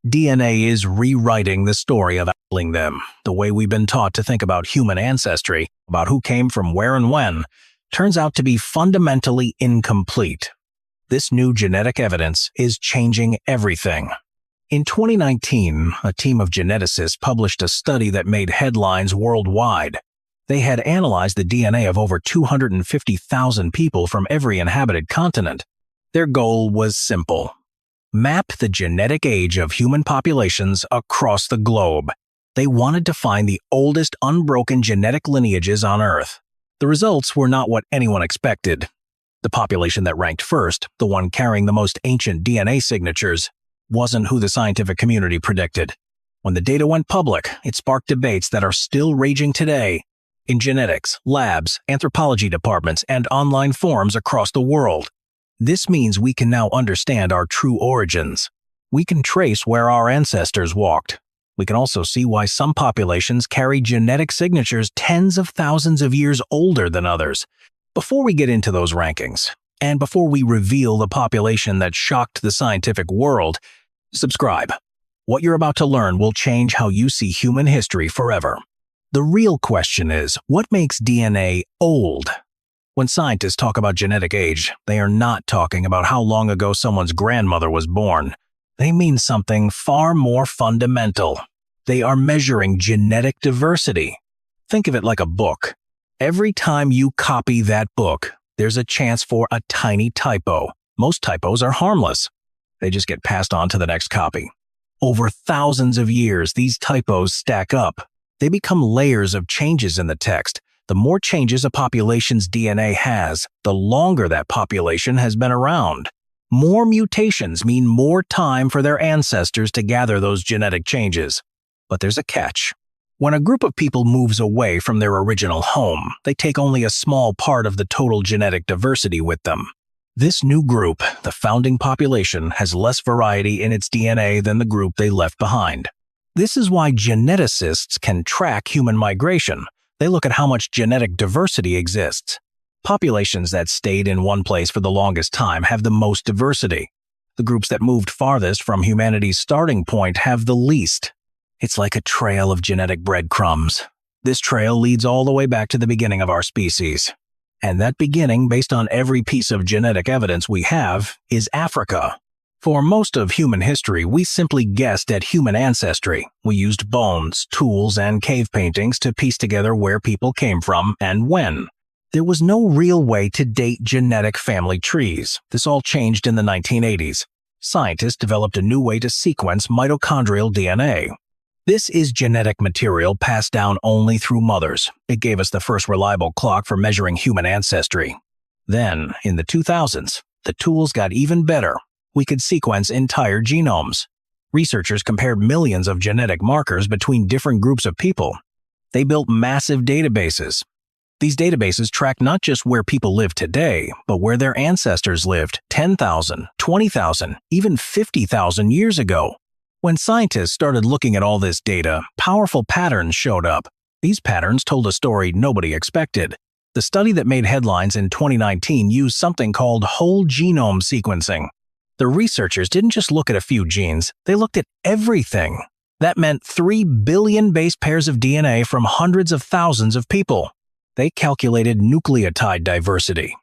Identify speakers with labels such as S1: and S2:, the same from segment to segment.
S1: DNA is rewriting the story of them. The way we've been taught to think about human ancestry, about who came from where and when, turns out to be fundamentally incomplete. This new genetic evidence is changing everything. In 2019, a team of geneticists published a study that made headlines worldwide. They had analyzed the DNA of over 250,000 people from every inhabited continent. Their goal was simple: map the genetic age of human populations across the globe. They wanted to find the oldest unbroken genetic lineages on Earth. The results were not what anyone expected. The population that ranked first, the one carrying the most ancient DNA signatures, wasn't who the scientific community predicted. When the data went public, it sparked debates that are still raging today in genetics, labs, anthropology departments, and online forums across the world. This means we can now understand our true origins. We can trace where our ancestors walked. We can also see why some populations carry genetic signatures tens of thousands of years older than others. Before we get into those rankings, and before we reveal the population that shocked the scientific world, subscribe. What you're about to learn will change how you see human history forever. The real question is, what makes DNA old? When scientists talk about genetic age, they are not talking about how long ago someone's grandmother was born. They mean something far more fundamental. They are measuring genetic diversity. Think of it like a book. Every time you copy that book, there's a chance for a tiny typo. Most typos are harmless. They just get passed on to the next copy. Over thousands of years, these typos stack up. They become layers of changes in the text. The more changes a population's DNA has, the longer that population has been around. More mutations mean more time for their ancestors to gather those genetic changes. But there's a catch. When a group of people moves away from their original home, they take only a small part of the total genetic diversity with them. This new group, the founding population, has less variety in its DNA than the group they left behind. This is why geneticists can track human migration. They look at how much genetic diversity exists. Populations that stayed in one place for the longest time have the most diversity. The groups that moved farthest from humanity's starting point have the least. It's like a trail of genetic breadcrumbs. This trail leads all the way back to the beginning of our species. And that beginning, based on every piece of genetic evidence we have, is Africa. For most of human history, we simply guessed at human ancestry. We used bones, tools, and cave paintings to piece together where people came from and when. There was no real way to date genetic family trees. This all changed in the 1980s. Scientists developed a new way to sequence mitochondrial DNA. This is genetic material passed down only through mothers. It gave us the first reliable clock for measuring human ancestry. Then, in the 2000s, the tools got even better. We could sequence entire genomes. Researchers compared millions of genetic markers between different groups of people. They built massive databases. These databases track not just where people live today, but where their ancestors lived 10,000, 20,000, even 50,000 years ago. When scientists started looking at all this data, powerful patterns showed up. These patterns told a story nobody expected. The study that made headlines in 2019 used something called whole genome sequencing. The researchers didn't just look at a few genes, they looked at everything. That meant 3 billion base pairs of DNA from hundreds of thousands of people. They calculated nucleotide diversity.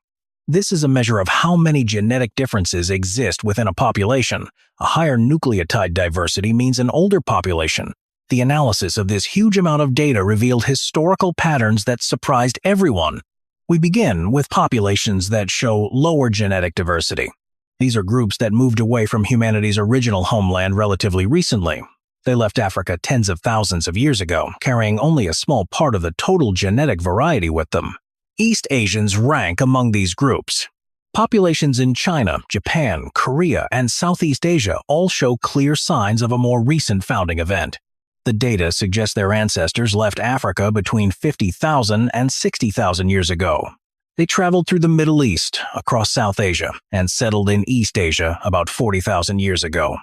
S1: This is a measure of how many genetic differences exist within a population. A higher nucleotide diversity means an older population. The analysis of this huge amount of data revealed historical patterns that surprised everyone. We begin with populations that show lower genetic diversity. These are groups that moved away from humanity's original homeland relatively recently. They left Africa tens of thousands of years ago, carrying only a small part of the total genetic variety with them. East Asians rank among these groups. Populations in China, Japan, Korea, and Southeast Asia all show clear signs of a more recent founding event. The data suggests their ancestors left Africa between 50,000 and 60,000 years ago. They traveled through the Middle East, across South Asia, and settled in East Asia about 40,000 years ago.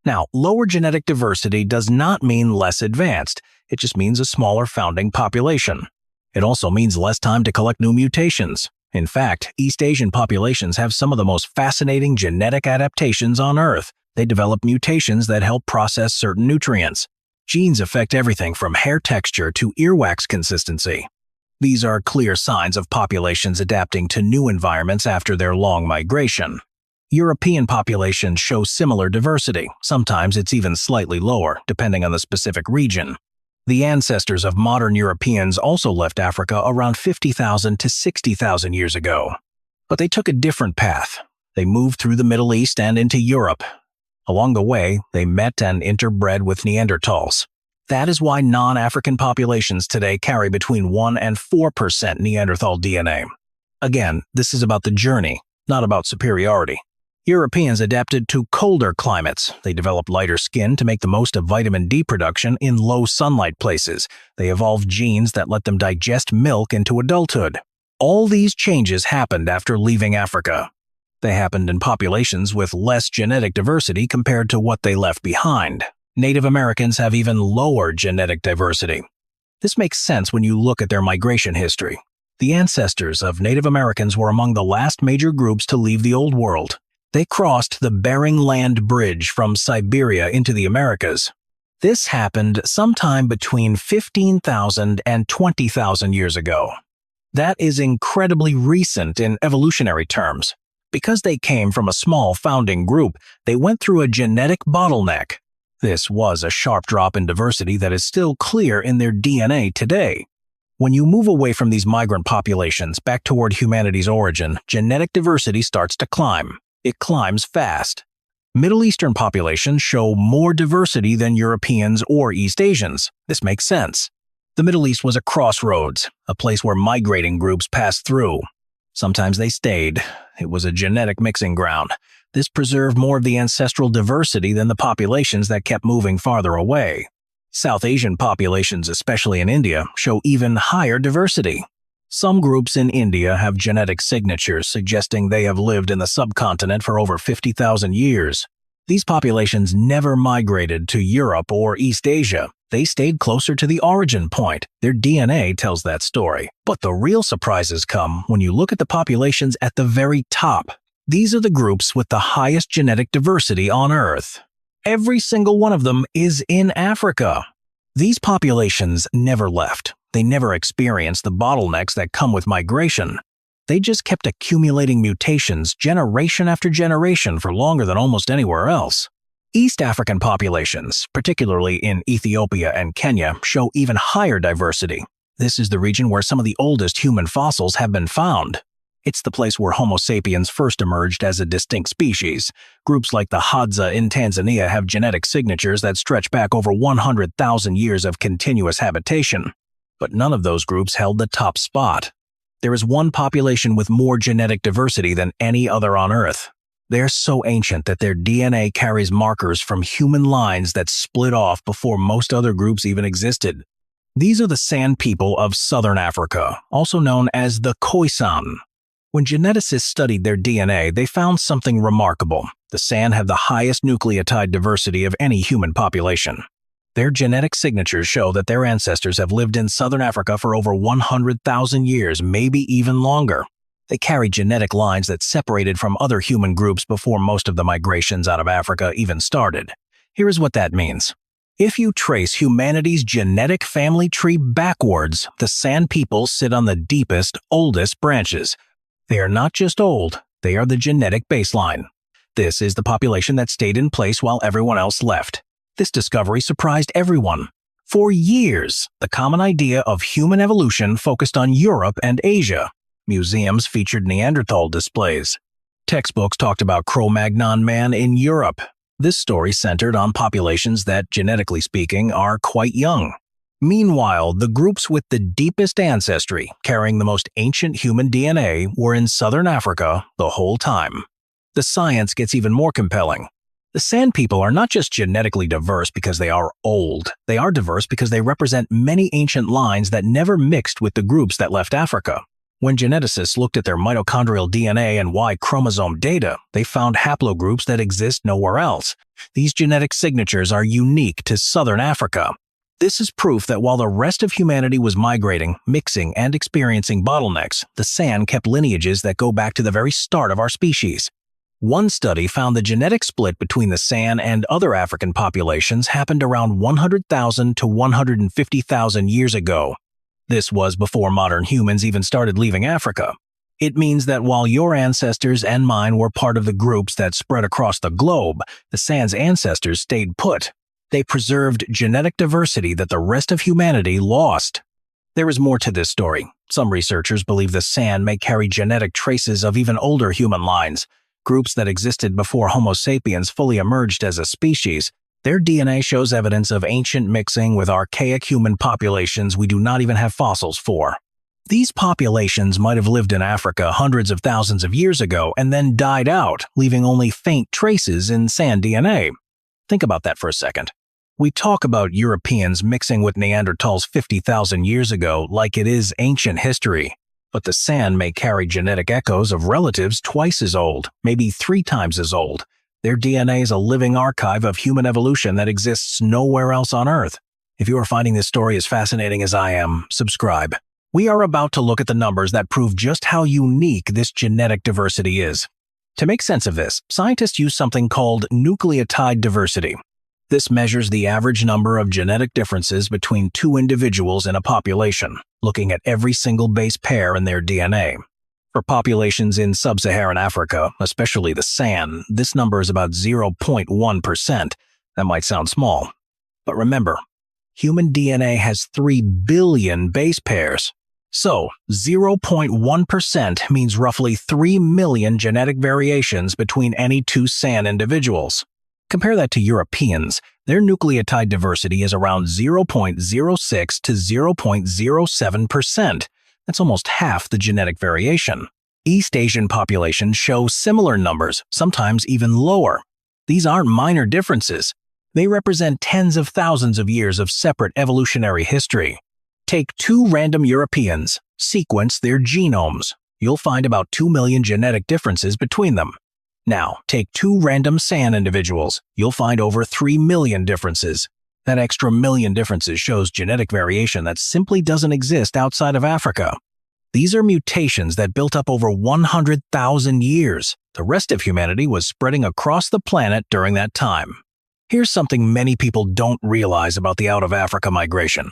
S1: Now, lower genetic diversity does not mean less advanced. It just means a smaller founding population. It also means less time to collect new mutations. In fact, East Asian populations have some of the most fascinating genetic adaptations on Earth. They develop mutations that help process certain nutrients. Genes affect everything from hair texture to earwax consistency. These are clear signs of populations adapting to new environments after their long migration. European populations show similar diversity. Sometimes it's even slightly lower, depending on the specific region. The ancestors of modern Europeans also left Africa around 50,000 to 60,000 years ago. But they took a different path. They moved through the Middle East and into Europe. Along the way, they met and interbred with Neanderthals. That is why non-African populations today carry between 1 and 4% Neanderthal DNA. Again, this is about the journey, not about superiority. Europeans adapted to colder climates. They developed lighter skin to make the most of vitamin D production in low sunlight places. They evolved genes that let them digest milk into adulthood. All these changes happened after leaving Africa. They happened in populations with less genetic diversity compared to what they left behind. Native Americans have even lower genetic diversity. This makes sense when you look at their migration history. The ancestors of Native Americans were among the last major groups to leave the Old World. They crossed the Bering Land Bridge from Siberia into the Americas. This happened sometime between 15,000 and 20,000 years ago. That is incredibly recent in evolutionary terms. Because they came from a small founding group, they went through a genetic bottleneck. This was a sharp drop in diversity that is still clear in their DNA today. When you move away from these migrant populations back toward humanity's origin, genetic diversity starts to climb. It climbs fast. Middle Eastern populations show more diversity than Europeans or East Asians. This makes sense. The Middle East was a crossroads, a place where migrating groups passed through. Sometimes they stayed. It was a genetic mixing ground. This preserved more of the ancestral diversity than the populations that kept moving farther away. South Asian populations, especially in India, show even higher diversity. Some groups in India have genetic signatures suggesting they have lived in the subcontinent for over 50,000 years. These populations never migrated to Europe or East Asia. They stayed closer to the origin point. Their DNA tells that story. But the real surprises come when you look at the populations at the very top. These are the groups with the highest genetic diversity on Earth. Every single one of them is in Africa. These populations never left. They never experienced the bottlenecks that come with migration. They just kept accumulating mutations generation after generation for longer than almost anywhere else. East African populations, particularly in Ethiopia and Kenya, show even higher diversity. This is the region where some of the oldest human fossils have been found. It's the place where Homo sapiens first emerged as a distinct species. Groups like the Hadza in Tanzania have genetic signatures that stretch back over 100,000 years of continuous habitation. But none of those groups held the top spot. There is one population with more genetic diversity than any other on Earth. They're so ancient that their DNA carries markers from human lines that split off before most other groups even existed. These are the San people of southern Africa, also known as the Khoisan. When geneticists studied their DNA, they found something remarkable. The San have the highest nucleotide diversity of any human population. Their genetic signatures show that their ancestors have lived in southern Africa for over 100,000 years, maybe even longer. They carry genetic lines that separated from other human groups before most of the migrations out of Africa even started. Here is what that means. If you trace humanity's genetic family tree backwards, the San people sit on the deepest, oldest branches. They are not just old, they are the genetic baseline. This is the population that stayed in place while everyone else left. This discovery surprised everyone. For years, the common idea of human evolution focused on Europe and Asia. Museums featured Neanderthal displays. Textbooks talked about Cro-Magnon man in Europe. This story centered on populations that, genetically speaking, are quite young. Meanwhile, the groups with the deepest ancestry, carrying the most ancient human DNA, were in southern Africa the whole time. The science gets even more compelling. The San people are not just genetically diverse because they are old. They are diverse because they represent many ancient lines that never mixed with the groups that left Africa. When geneticists looked at their mitochondrial DNA and Y chromosome data, they found haplogroups that exist nowhere else. These genetic signatures are unique to southern Africa. This is proof that while the rest of humanity was migrating, mixing, and experiencing bottlenecks, the San kept lineages that go back to the very start of our species. One study found the genetic split between the San and other African populations happened around 100,000 to 150,000 years ago. This was before modern humans even started leaving Africa. It means that while your ancestors and mine were part of the groups that spread across the globe, the San's ancestors stayed put. They preserved genetic diversity that the rest of humanity lost. There is more to this story. Some researchers believe the San may carry genetic traces of even older human lines, groups that existed before Homo sapiens fully emerged as a species. Their DNA shows evidence of ancient mixing with archaic human populations we do not even have fossils for. These populations might have lived in Africa hundreds of thousands of years ago and then died out, leaving only faint traces in San DNA. Think about that for a second. We talk about Europeans mixing with Neanderthals 50,000 years ago like it is ancient history. But the San may carry genetic echoes of relatives twice as old, maybe 3 times as old. Their DNA is a living archive of human evolution that exists nowhere else on Earth. If you are finding this story as fascinating as I am, subscribe. We are about to look at the numbers that prove just how unique this genetic diversity is. To make sense of this, scientists use something called nucleotide diversity. This measures the average number of genetic differences between 2 individuals in a population, looking at every single base pair in their DNA. For populations in sub-Saharan Africa, especially the San, this number is about 0.1%. That might sound small. But remember, human DNA has 3 billion base pairs. So, 0.1% means roughly 3 million genetic variations between any 2 San individuals. Compare that to Europeans. Their nucleotide diversity is around 0.06 to 0.07%. That's almost half the genetic variation. East Asian populations show similar numbers, sometimes even lower. These aren't minor differences. They represent tens of thousands of years of separate evolutionary history. Take 2 random Europeans, sequence their genomes. You'll find about 2 million genetic differences between them. Now, take 2 random San individuals. You'll find over 3 million differences. That extra million differences shows genetic variation that simply doesn't exist outside of Africa. These are mutations that built up over 100,000 years. The rest of humanity was spreading across the planet during that time. Here's something many people don't realize about the out-of-Africa migration.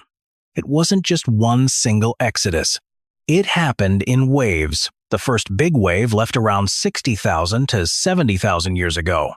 S1: It wasn't just one single exodus. It happened in waves. The first big wave left around 60,000 to 70,000 years ago.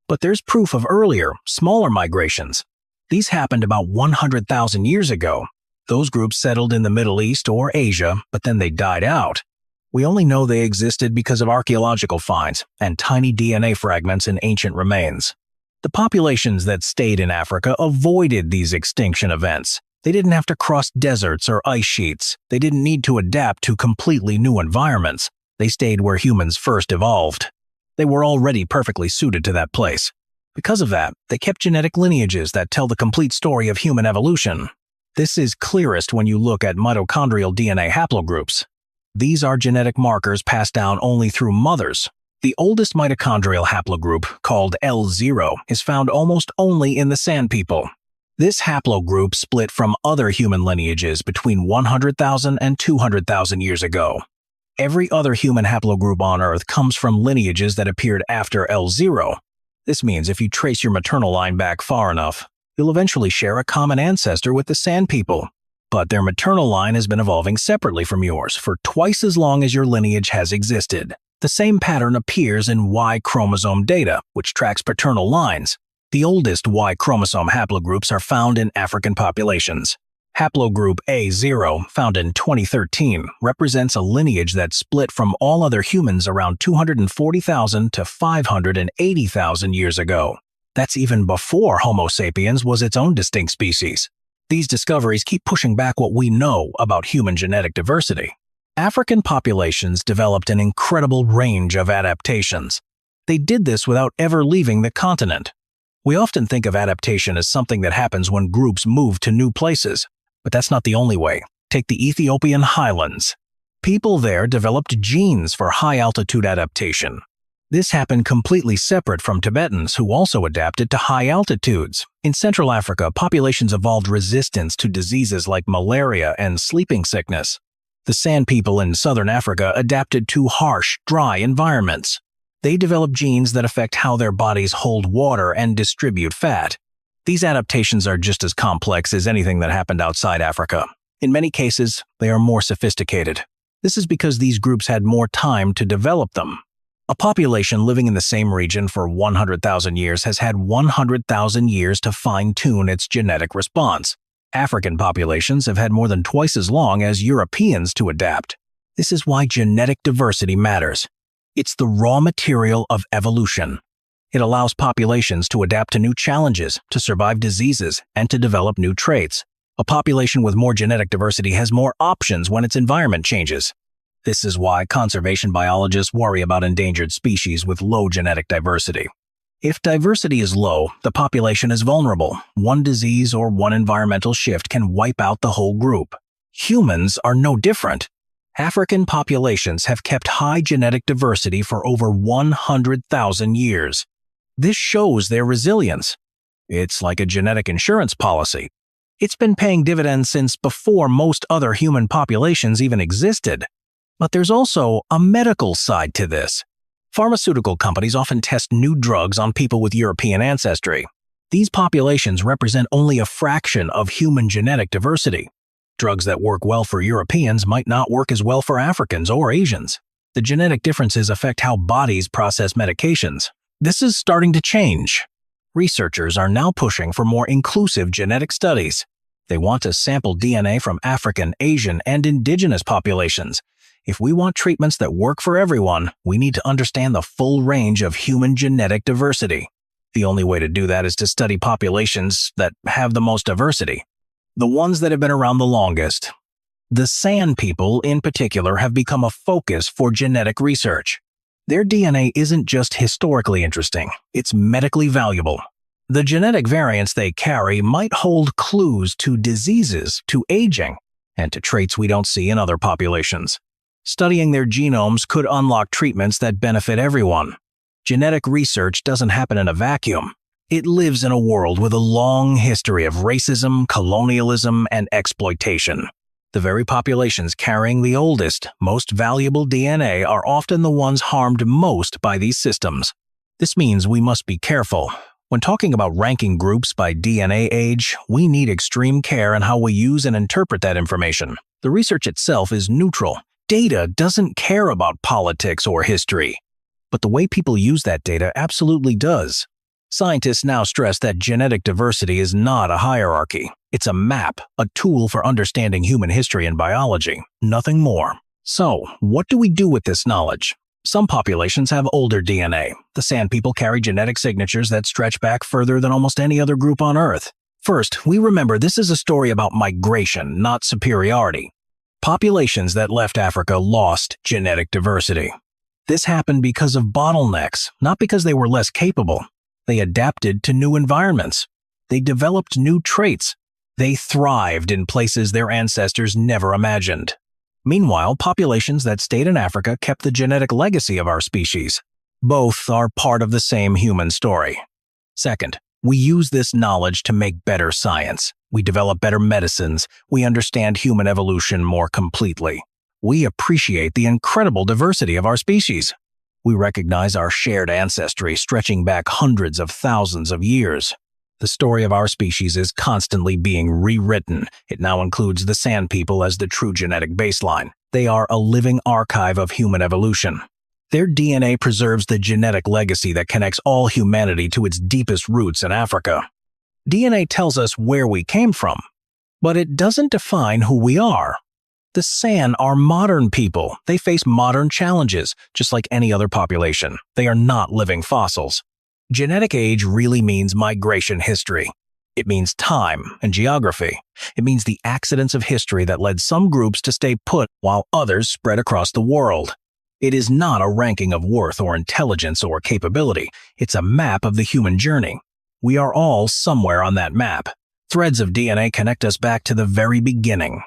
S1: But there's proof of earlier, smaller migrations. These happened about 100,000 years ago. Those groups settled in the Middle East or Asia, but then they died out. We only know they existed because of archaeological finds and tiny DNA fragments in ancient remains. The populations that stayed in Africa avoided these extinction events. They didn't have to cross deserts or ice sheets. They didn't need to adapt to completely new environments. They stayed where humans first evolved. They were already perfectly suited to that place. Because of that, they kept genetic lineages that tell the complete story of human evolution. This is clearest when you look at mitochondrial DNA haplogroups. These are genetic markers passed down only through mothers. The oldest mitochondrial haplogroup, called L0, is found almost only in the San people. This haplogroup split from other human lineages between 100,000 and 200,000 years ago. Every other human haplogroup on Earth comes from lineages that appeared after L0. This means if you trace your maternal line back far enough, you'll eventually share a common ancestor with the San people. But their maternal line has been evolving separately from yours for twice as long as your lineage has existed. The same pattern appears in Y chromosome data, which tracks paternal lines. The oldest Y chromosome haplogroups are found in African populations. Haplogroup A0, found in 2013, represents a lineage that split from all other humans around 240,000 to 580,000 years ago. That's even before Homo sapiens was its own distinct species. These discoveries keep pushing back what we know about human genetic diversity. African populations developed an incredible range of adaptations. They did this without ever leaving the continent. We often think of adaptation as something that happens when groups move to new places, but that's not the only way. Take the Ethiopian highlands. People there developed genes for high-altitude adaptation. This happened completely separate from Tibetans, who also adapted to high altitudes. In Central Africa, populations evolved resistance to diseases like malaria and sleeping sickness. The San people in Southern Africa adapted to harsh, dry environments. They develop genes that affect how their bodies hold water and distribute fat. These adaptations are just as complex as anything that happened outside Africa. In many cases, they are more sophisticated. This is because these groups had more time to develop them. A population living in the same region for 100,000 years has had 100,000 years to fine-tune its genetic response. African populations have had more than twice as long as Europeans to adapt. This is why genetic diversity matters. It's the raw material of evolution. It allows populations to adapt to new challenges, to survive diseases, and to develop new traits. A population with more genetic diversity has more options when its environment changes. This is why conservation biologists worry about endangered species with low genetic diversity. If diversity is low, the population is vulnerable. One disease or one environmental shift can wipe out the whole group. Humans are no different. African populations have kept high genetic diversity for over 100,000 years. This shows their resilience. It's like a genetic insurance policy. It's been paying dividends since before most other human populations even existed. But there's also a medical side to this. Pharmaceutical companies often test new drugs on people with European ancestry. These populations represent only a fraction of human genetic diversity. Drugs that work well for Europeans might not work as well for Africans or Asians. The genetic differences affect how bodies process medications. This is starting to change. Researchers are now pushing for more inclusive genetic studies. They want to sample DNA from African, Asian, and indigenous populations. If we want treatments that work for everyone, we need to understand the full range of human genetic diversity. The only way to do that is to study populations that have the most diversity, the ones that have been around the longest. The San people, in particular, have become a focus for genetic research. Their DNA isn't just historically interesting, it's medically valuable. The genetic variants they carry might hold clues to diseases, to aging, and to traits we don't see in other populations. Studying their genomes could unlock treatments that benefit everyone. Genetic research doesn't happen in a vacuum. It lives in a world with a long history of racism, colonialism, and exploitation. The very populations carrying the oldest, most valuable DNA are often the ones harmed most by these systems. This means we must be careful. When talking about ranking groups by DNA age, we need extreme care in how we use and interpret that information. The research itself is neutral. Data doesn't care about politics or history. But the way people use that data absolutely does. Scientists now stress that genetic diversity is not a hierarchy. It's a map, a tool for understanding human history and biology, nothing more. So, what do we do with this knowledge? Some populations have older DNA. The San people carry genetic signatures that stretch back further than almost any other group on Earth. First, we remember this is a story about migration, not superiority. Populations that left Africa lost genetic diversity. This happened because of bottlenecks, not because they were less capable. They adapted to new environments. They developed new traits. They thrived in places their ancestors never imagined. Meanwhile, populations that stayed in Africa kept the genetic legacy of our species. Both are part of the same human story. Second, we use this knowledge to make better science. We develop better medicines. We understand human evolution more completely. We appreciate the incredible diversity of our species. We recognize our shared ancestry stretching back hundreds of thousands of years. The story of our species is constantly being rewritten. It now includes the San people as the true genetic baseline. They are a living archive of human evolution. Their DNA preserves the genetic legacy that connects all humanity to its deepest roots in Africa. DNA tells us where we came from, but it doesn't define who we are. The San are modern people. They face modern challenges, just like any other population. They are not living fossils. Genetic age really means migration history. It means time and geography. It means the accidents of history that led some groups to stay put while others spread across the world. It is not a ranking of worth or intelligence or capability. It's a map of the human journey. We are all somewhere on that map. Threads of DNA connect us back to the very beginning.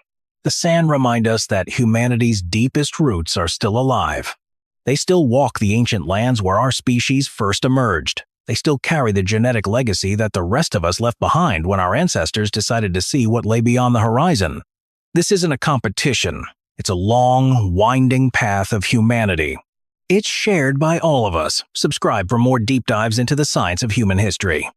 S1: The San remind us that humanity's deepest roots are still alive. They still walk the ancient lands where our species first emerged. They still carry the genetic legacy that the rest of us left behind when our ancestors decided to see what lay beyond the horizon. This isn't a competition. It's a long, winding path of humanity. It's shared by all of us. Subscribe for more deep dives into the science of human history.